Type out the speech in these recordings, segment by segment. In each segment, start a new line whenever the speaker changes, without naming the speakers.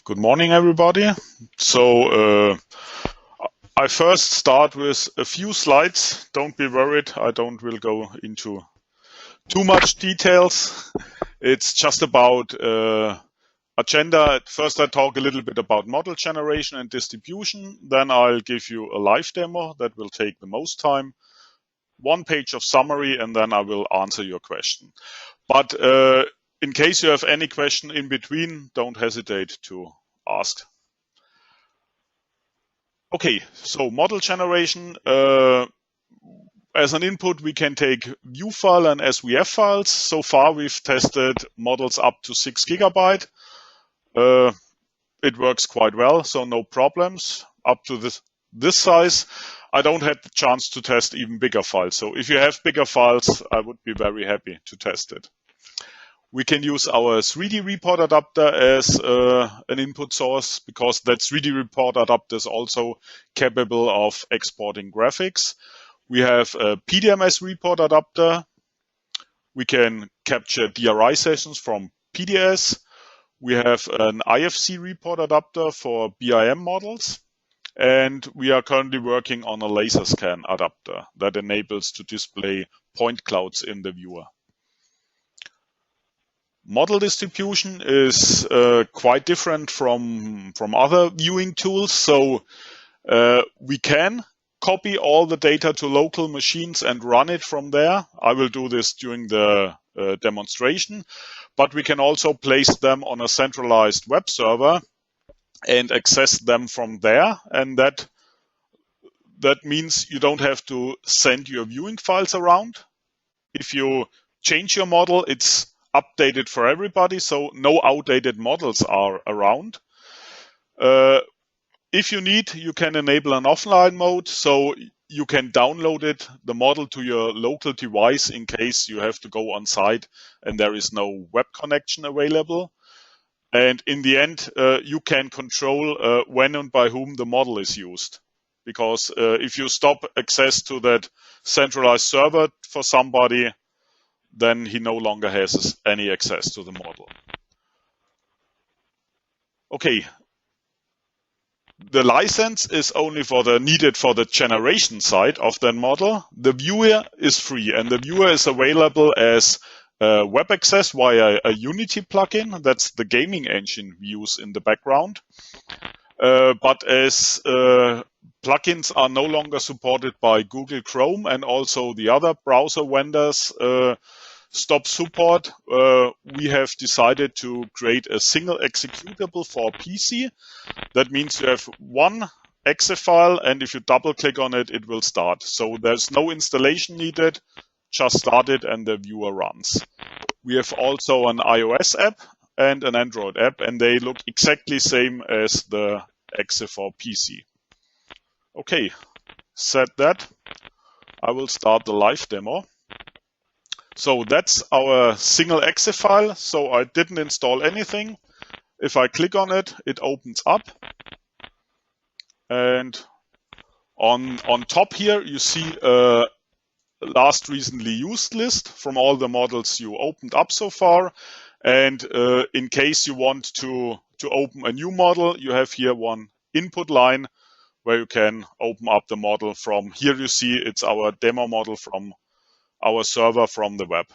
Good morning, everybody. So I first start with a few slides. Don't be worried. I don't will go into too much details. It's just about agenda. First, I talk a little bit about model generation and distribution. Then I'll give you a live demo that will take the most time. 1 page of summary, and then I will answer your question. But in case you have any question in between, don't hesitate to ask. Okay, so model generation. As an input, we can take view file and SVF files. So far, we've tested models up to 6 GB. It works quite well, so no problems up to this size. I don't have the chance to test even bigger files. So if you have bigger files, I would be very happy to test it. We can use our 3D report adapter as an input source because that 3D report adapter is also capable of exporting graphics. We have a PDMS report adapter. We can capture DRI sessions from PDS. We have an IFC report adapter for BIM models. And we are currently working on a laser scan adapter that enables to display point clouds in the viewer. Model distribution is quite different from other viewing tools. So we can copy all the data to local machines and run it from there. I will do this during the demonstration, but we can also place them on a centralized web server and access them from there. And that means you don't have to send your viewing files around. If you change your model, it's updated for everybody, so no outdated models are around. If you need, you can enable an offline mode, so you can download the model to your local device in case you have to go on site and there is no web connection available. And in the end, you can control when and by whom the model is used. Because if you stop access to that centralized server for somebody, then he no longer has any access to the model. Okay. The license is only needed for the generation side of the model. The viewer is free, and the viewer is available as web access via a Unity plugin. That's the gaming engine we use in the background. But as plugins are no longer supported by Google Chrome and also the other browser vendors stop support, we have decided to create a single executable for PC. That means you have one exe file, and if you double click on it, it will start. So there's no installation needed, just start it and the viewer runs. We have also an iOS app and an Android app, and they look exactly same as the exe for PC. Okay, said that, I will start the live demo. So that's our single exe file. So I didn't install anything. If I click on it, it opens up. And on top here, you see a last recently used list from all the models you opened up so far. And in case you want to open a new model, you have here one input line where you can open up the model from. Here you see it's our demo model from our server from the web.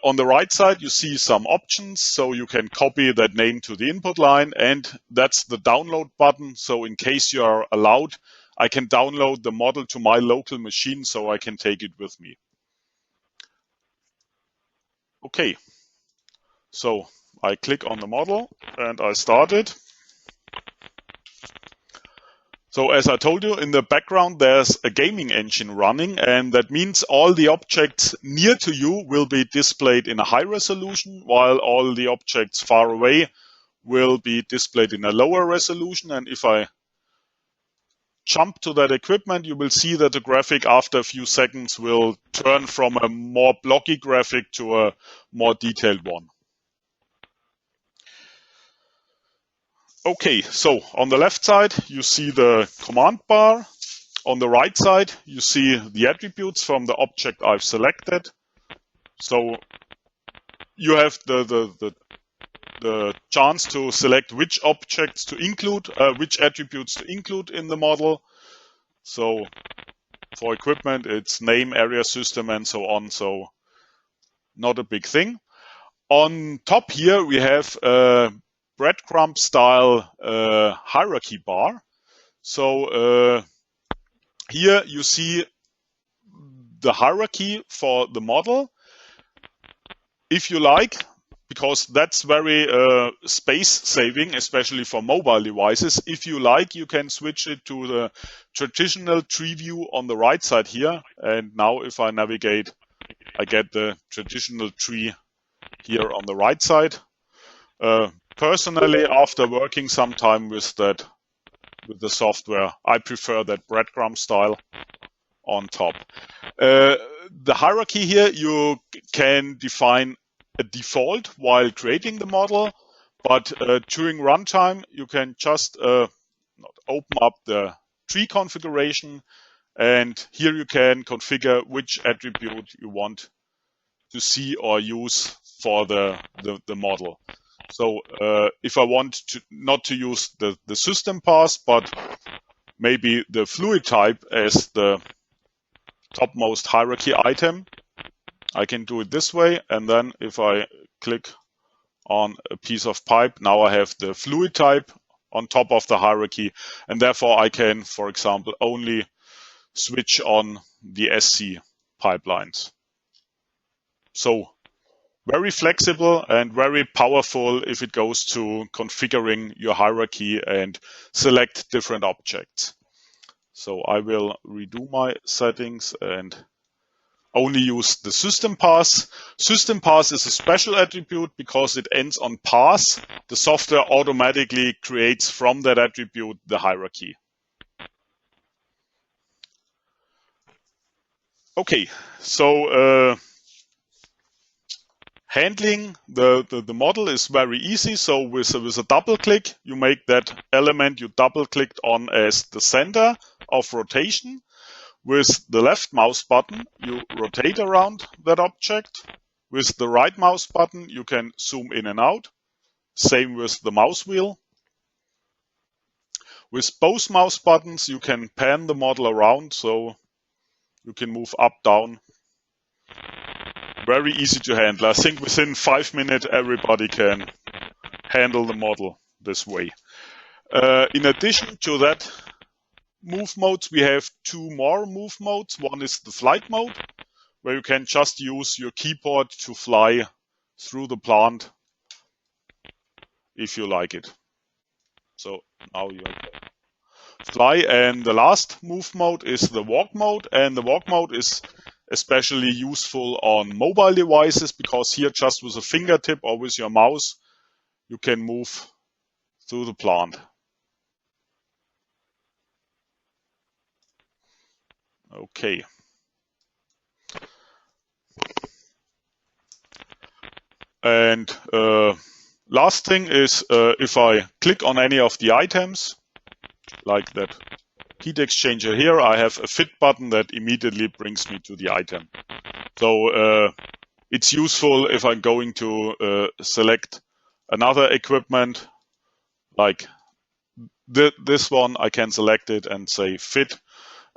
On the right side, you see some options, so you can copy that name to the input line, and that's the download button. So in case you are allowed, I can download the model to my local machine so I can take it with me. Okay, so I click on the model and I start it. So as I told you, in the background, there's a gaming engine running, and that means all the objects near to you will be displayed in a high resolution, while all the objects far away will be displayed in a lower resolution. And if I jump to that equipment, you will see that the graphic after a few seconds will turn from a more blocky graphic to a more detailed one. Okay, so on the left side, you see the command bar. On the right side, you see the attributes from the object I've selected. So you have the the chance to select which objects to include, which attributes to include in the model. So for equipment, it's name, area, system, and so on. So not a big thing. On top here, we have a breadcrumb style hierarchy bar. So here you see the hierarchy for the model. If you like, because that's very space saving, especially for mobile devices. If you like, you can switch it to the traditional tree view on the right side here. And now if I navigate, I get the traditional tree here on the right side. Personally, after working some time with the software, I prefer that breadcrumb style on top. The hierarchy here, you can define a default while creating the model, but during runtime, you can just open up the tree configuration, and here you can configure which attribute you want to see or use for the model. So if I want to not to use the system pass, but maybe the fluid type as the topmost hierarchy item, I can do it this way. And then if I click on a piece of pipe, now I have the fluid type on top of the hierarchy. And therefore I can, for example, only switch on the SC pipelines. So very flexible and very powerful if it goes to configuring your hierarchy and select different objects. So I will redo my settings and only use the system pass. System pass is a special attribute because it ends on pass. The software automatically creates from that attribute the hierarchy. Okay, so handling the model is very easy. So with a double click, you make that element you double clicked on as the center of rotation. With the left mouse button, you rotate around that object. With the right mouse button, you can zoom in and out. Same with the mouse wheel. With both mouse buttons, you can pan the model around, so you can move up, down. Very easy to handle. I think within 5 minutes, everybody can handle the model this way. In addition to that move modes, we have two more move modes. One is the flight mode, where you can just use your keyboard to fly through the plant if you like it. So now you fly. And the last move mode is the walk mode. And the walk mode is especially useful on mobile devices because here just with a fingertip or with your mouse, you can move through the plant. Okay. And last thing is if I click on any of the items, like that heat exchanger here, I have a fit button that immediately brings me to the item. So it's useful if I'm going to select another equipment, like this one, I can select it and say fit,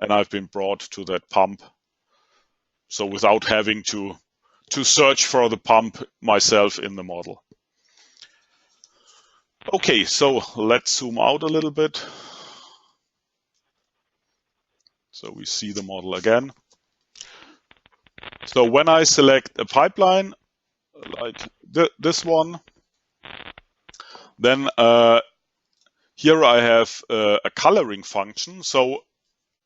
and I've been brought to that pump. So without having to search for the pump myself in the model. Okay, so let's zoom out a little bit. So we see the model again. So when I select a pipeline, like this one, then here I have a coloring function. So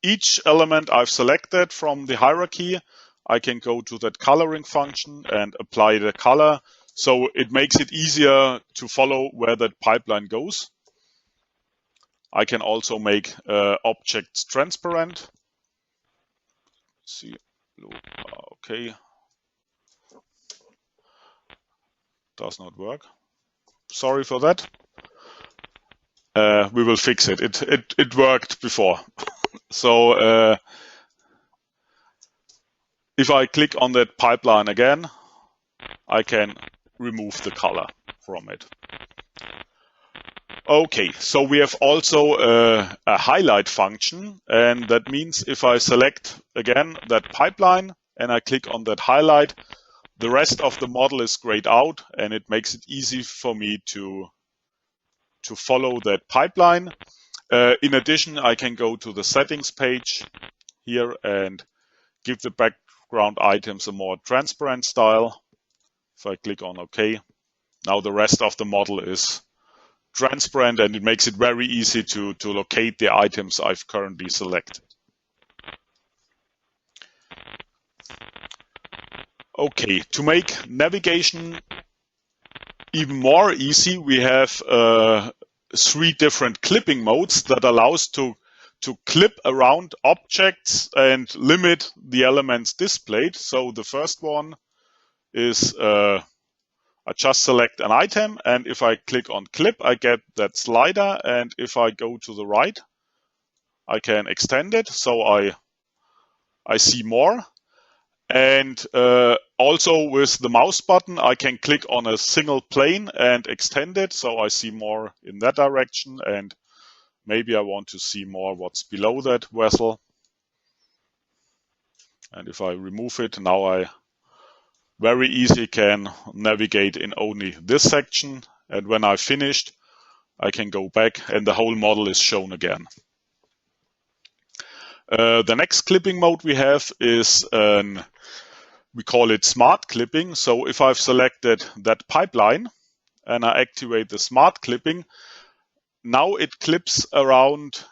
each element I've selected from the hierarchy, I can go to that coloring function and apply the color. So it makes it easier to follow where that pipeline goes. I can also make objects transparent. See, okay, does not work. Sorry for that. We will fix it. It worked before. So if I click on that pipeline again, I can remove the color. from it. Okay, so we have also a highlight function, and that means if I select again that pipeline and I click on that highlight, the rest of the model is grayed out, and it makes it easy for me to follow that pipeline. In addition, I can go to the settings page here and give the background items a more transparent style. If I click on OK, now the rest of the model is transparent, and it makes it very easy to locate the items I've currently selected. Okay, to make navigation even more easy, we have 3 different clipping modes that allows to clip around objects and limit the elements displayed. So the first one is I just select an item, and if I click on clip, I get that slider, and if I go to the right, I can extend it, so I see more. And also with the mouse button, I can click on a single plane and extend it, so I see more in that direction, and maybe I want to see more what's below that vessel. And if I remove it, now I very easy can navigate in only this section, and when I've finished, I can go back and the whole model is shown again. The next clipping mode we have is we call it smart clipping. So if I've selected that pipeline and I activate the smart clipping, now it clips around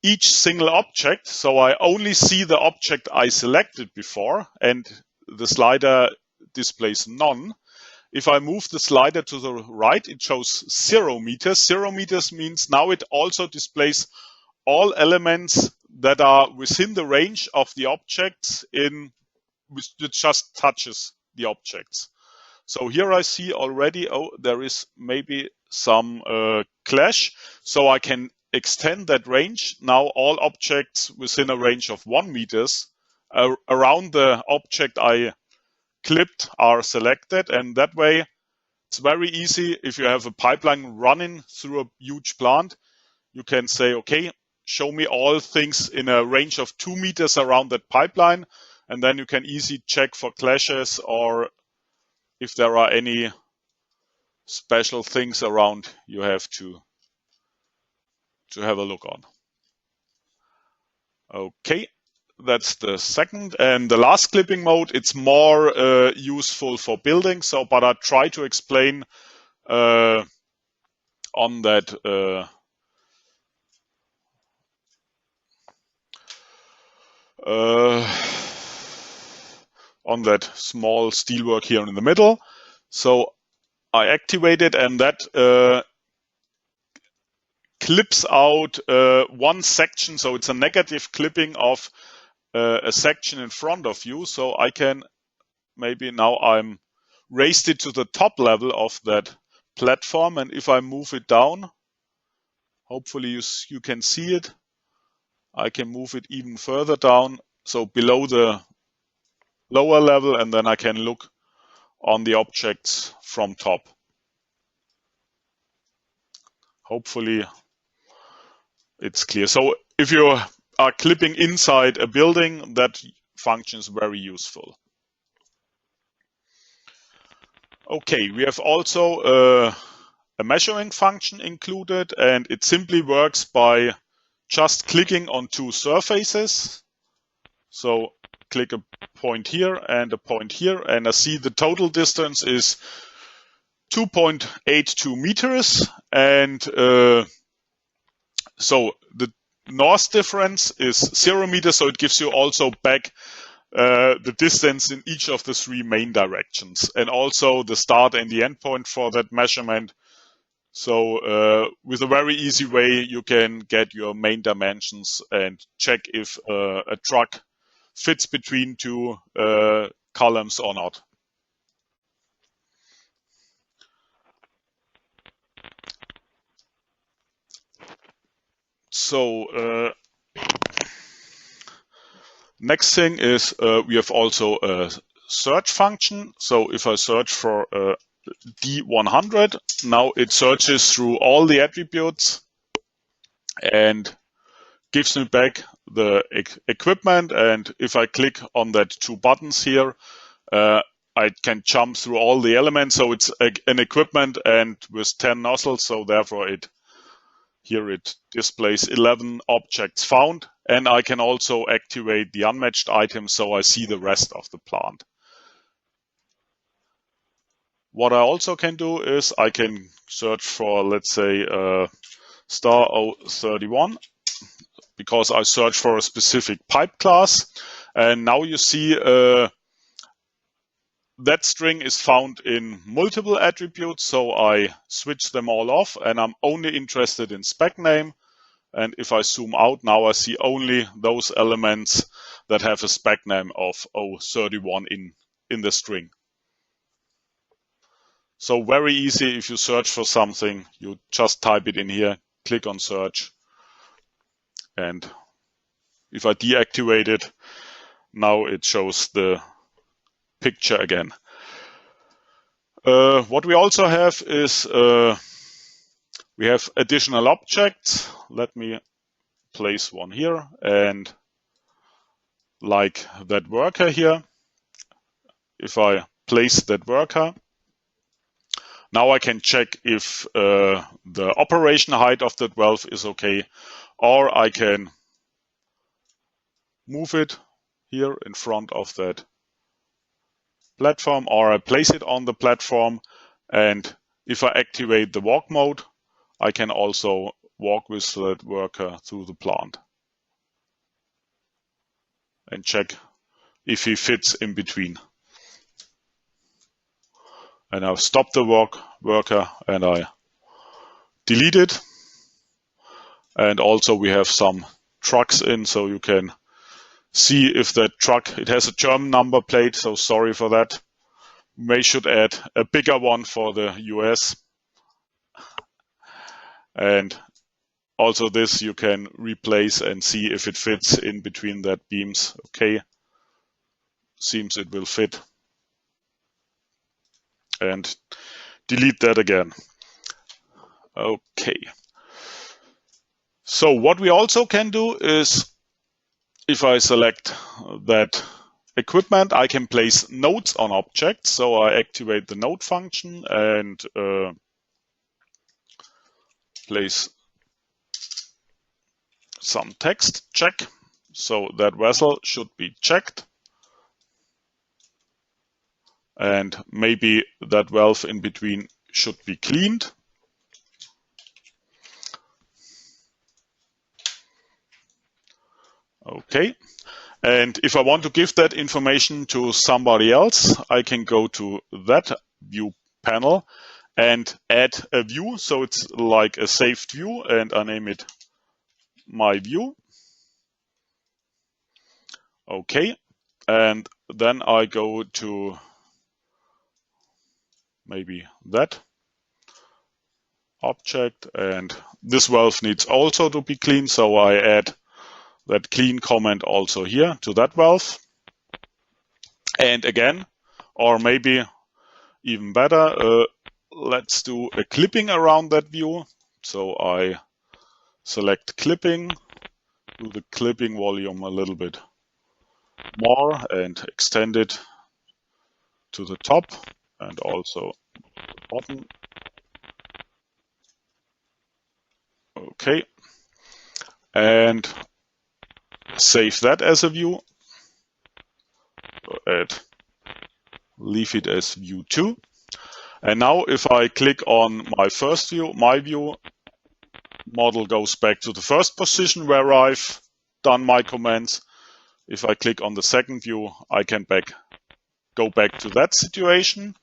each single object. So I only see the object I selected before, and the slider displays none. If I move the slider to the right, it shows 0 meters. 0 meters means now it also displays all elements that are within the range of the objects which just touches the objects. So here I see already, oh, there is maybe some clash. So I can extend that range. Now all objects within a range of 1 meters around the object I clipped are selected, and that way it's very easy. If you have a pipeline running through a huge plant, you can say, okay, show me all things in a range of 2 meters around that pipeline, and then you can easily check for clashes or if there are any special things around you have to have a look on. Okay, that's the second. And the last clipping mode, it's more useful for building. So, but I try to explain on that small steelwork here in the middle. So I activate it, and that clips out one section. So it's a negative clipping of a section in front of you. So I can maybe now I'm raised it to the top level of that platform, and if I move it down, hopefully you can see it. I can move it even further down, so below the lower level, and then I can look on the objects from top. Hopefully it's clear. So if you are clipping inside a building, that function is very useful. Okay, we have also a measuring function included, and it simply works by just clicking on 2 surfaces. So click a point here and a point here, and I see the total distance is 2.82 meters. And so the north difference is 0 meters, so it gives you also back the distance in each of the 3 main directions, and also the start and the end point for that measurement. So with a very easy way, you can get your main dimensions and check if a truck fits between 2 columns or not. So next thing is we have also a search function. So if I search for D100. Now it searches through all the attributes and gives me back the equipment. And if I click on that two buttons here, I can jump through all the elements. So it's an equipment and with 10 nozzles. So therefore here it displays 11 objects found. And I can also activate the unmatched items so I see the rest of the plant. What I also can do is I can search for, let's say, star 031, because I search for a specific pipe class. And now you see that string is found in multiple attributes. So I switch them all off and I'm only interested in spec name. And if I zoom out now, I see only those elements that have a spec name of 031 in the string. So very easy. If you search for something, you just type it in here, click on search. And if I deactivate it, now it shows the picture again. What we also have is we have additional objects. Let me place one here, and like that worker here, if I place that worker, now I can check if the operation height of that valve is okay, or I can move it here in front of that platform, or I place it on the platform. And if I activate the walk mode, I can also walk with that worker through the plant and check if he fits in between. And I'll stop the worker and I delete it. And also we have some trucks in, so you can see if that truck, it has a German number plate, so sorry for that. May should add a bigger one for the US. And also this you can replace and see if it fits in between that beams. Okay, seems it will fit. And delete that again. Okay. So what we also can do is, if I select that equipment, I can place nodes on objects. So I activate the node function and place some text check. So that vessel should be checked. And maybe that valve in between should be cleaned. Okay. And if I want to give that information to somebody else, I can go to that view panel and add a view. So it's like a saved view, and I name it my view. Okay. And then I go to maybe that object, and this valve needs also to be clean. So I add that clean comment also here to that valve. And again, or maybe even better, let's do a clipping around that view. So I select clipping, do the clipping volume a little bit more and extend it to the top and also the bottom. Okay. And save that as a view. Leave it as view 2. And now if I click on my first view, my view, model goes back to the first position where I've done my commands. If I click on the second view, I can go back to that situation.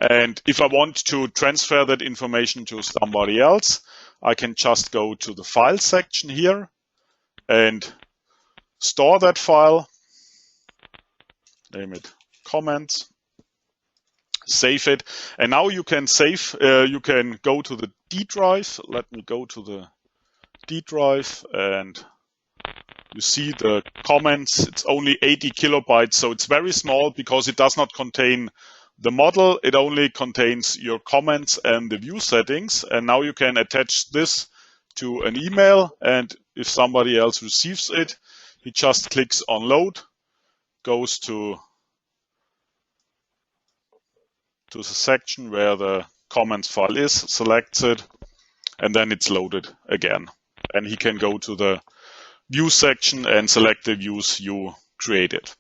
And if I want to transfer that information to somebody else, I can just go to the file section here and store that file, name it comments, save it. And now you can save, you can go to the D drive. Let me go to the D drive, and you see the comments. It's only 80 kilobytes, so it's very small because it does not contain The model, it only contains your comments and the view settings, and now you can attach this to an email, and if somebody else receives it, he just clicks on load, goes to the section where the comments file is, selects it, and then it's loaded again. And he can go to the view section and select the views you created.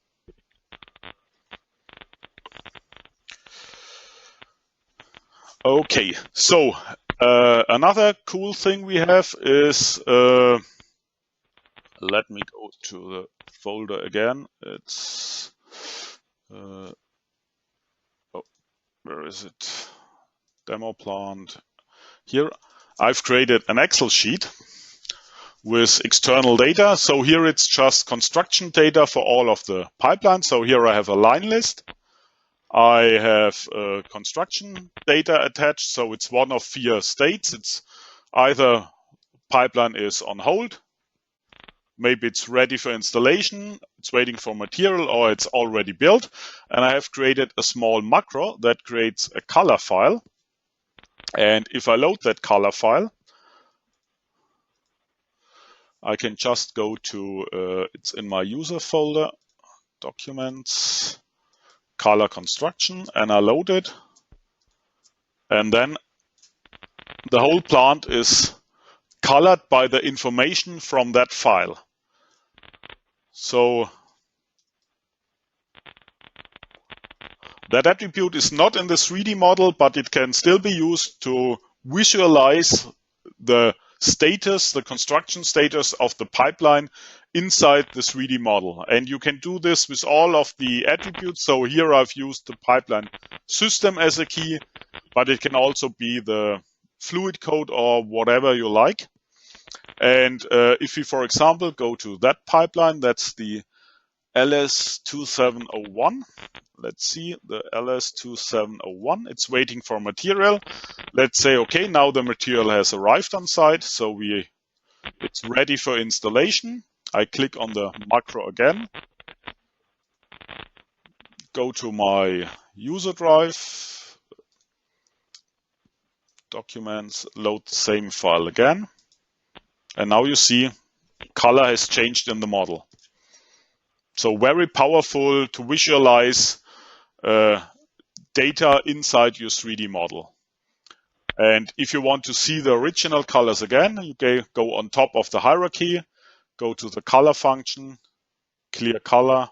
Okay, so another cool thing we have is, let me go to the folder again. It's, oh, where is it? Demo plant. Here, I've created an Excel sheet with external data. So here it's just construction data for all of the pipelines. So here I have a line list. I have construction data attached, so it's one of 4 states. It's either pipeline is on hold, maybe it's ready for installation, it's waiting for material, or it's already built. And I have created a small macro that creates a color file. And if I load that color file, I can just go to, it's in my user folder, documents, color construction, and I load it, and then the whole plant is colored by the information from that file. So that attribute is not in the 3D model, but it can still be used to visualize the status, the construction status of the pipeline inside the 3D model. And you can do this with all of the attributes. So here I've used the pipeline system as a key, but it can also be the fluid code or whatever you like. And if we, for example, go to that pipeline, that's the LS2701. Let's see, the LS2701, it's waiting for material. Let's say, okay, now the material has arrived on site, so it's ready for installation. I click on the macro again, go to my user drive, documents, load the same file again, and now you see color has changed in the model. So very powerful to visualize data inside your 3D model. And if you want to see the original colors again, you go on top of the hierarchy, go to the color function, clear color,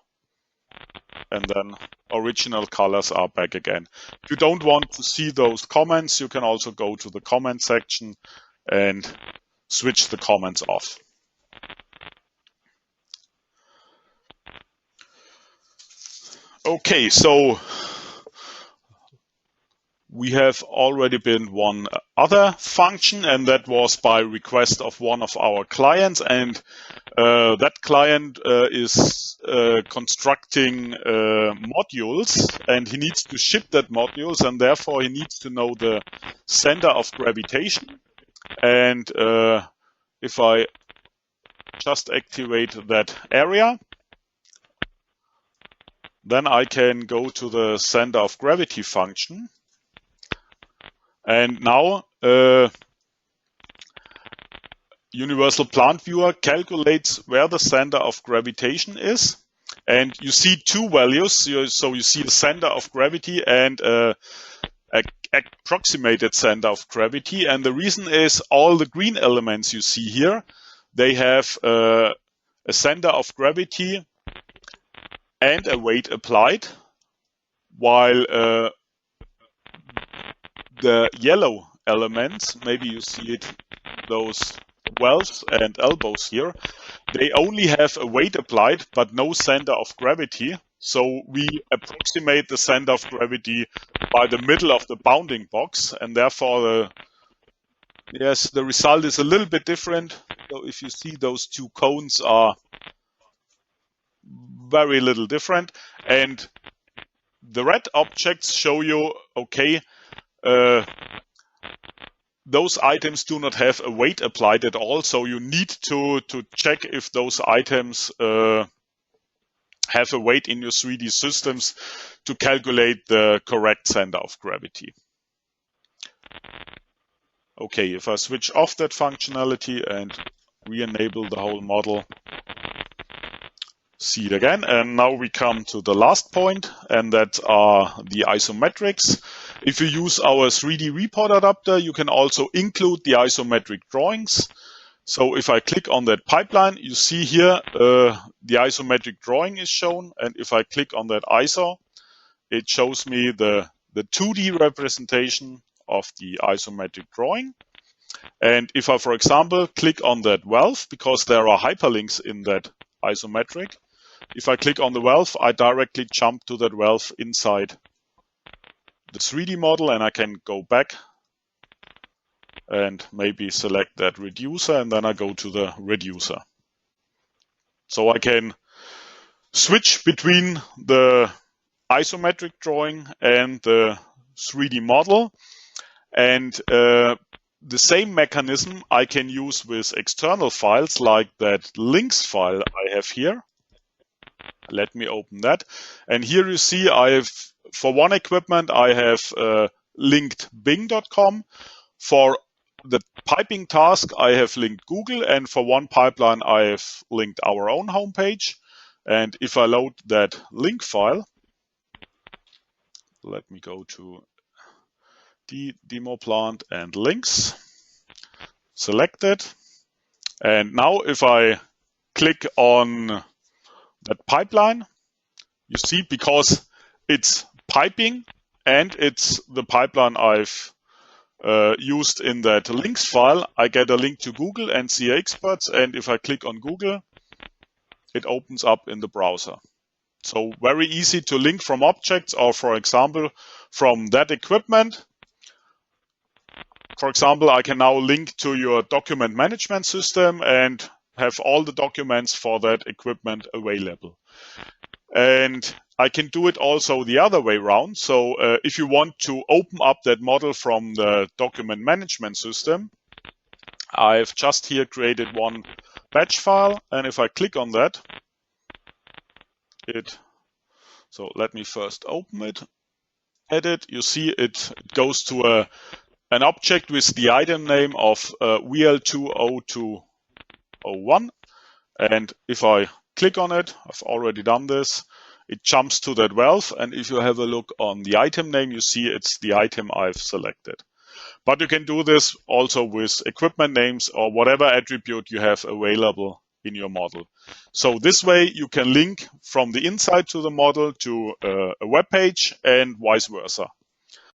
and then original colors are back again. If you don't want to see those comments, you can also go to the comment section and switch the comments off. Okay, so we have already been one other function, and that was by request of one of our clients. And that client is constructing modules, and he needs to ship that modules, and therefore he needs to know the center of gravitation. And if I just activate that area, then I can go to the center of gravity function. And now UniversalPlantViewer calculates where the center of gravitation is. And you see 2 values. So you see the center of gravity and approximated center of gravity. And the reason is all the green elements you see here, they have a center of gravity and a weight applied, while the yellow elements, maybe you see it, those wells and elbows here, they only have a weight applied but no center of gravity. So we approximate the center of gravity by the middle of the bounding box, and therefore the result is a little bit different. So if you see, those 2 cones are very little different, and the red objects show you, okay, those items do not have a weight applied at all, so you need to check if those items have a weight in your 3D systems to calculate the correct center of gravity. Okay, if I switch off that functionality and re-enable the whole model, see it again. And now we come to the last point, and that are the isometrics. If you use our 3D report adapter, you can also include the isometric drawings. So if I click on that pipeline, you see here the isometric drawing is shown. And if I click on that ISO, it shows me the 2D representation of the isometric drawing. And if I, for example, click on that valve, because there are hyperlinks in that isometric, if I click on the valve, I directly jump to that valve inside the 3D model, and I can go back and maybe select that reducer, and then I go to the reducer. So I can switch between the isometric drawing and the 3D model. And the same mechanism I can use with external files, like that links file I have here. Let me open that. And here you see I have, for one equipment, I have linked bing.com. For the piping task, I have linked Google. And for one pipeline, I have linked our own homepage. And if I load that link file, let me go to the demo plant and links, select it. And now if I click on that pipeline, you see, because it's piping and it's the pipeline I've used in that links file, I get a link to Google and CA Experts. And if I click on Google, it opens up in the browser. So very easy to link from objects, or for example, from that equipment. For example, I can now link to your document management system and have all the documents for that equipment available. And I can do it also the other way around. So if you want to open up that model from the document management system, I've just here created one batch file. And if I click on that, so let me first open it, edit, you see it goes to an object with the item name of VL20201. And if I click on it, I've already done this, it jumps to that valve. And if you have a look on the item name, you see it's the item I've selected. But you can do this also with equipment names or whatever attribute you have available in your model. So this way you can link from the inside to the model to a web page and vice versa.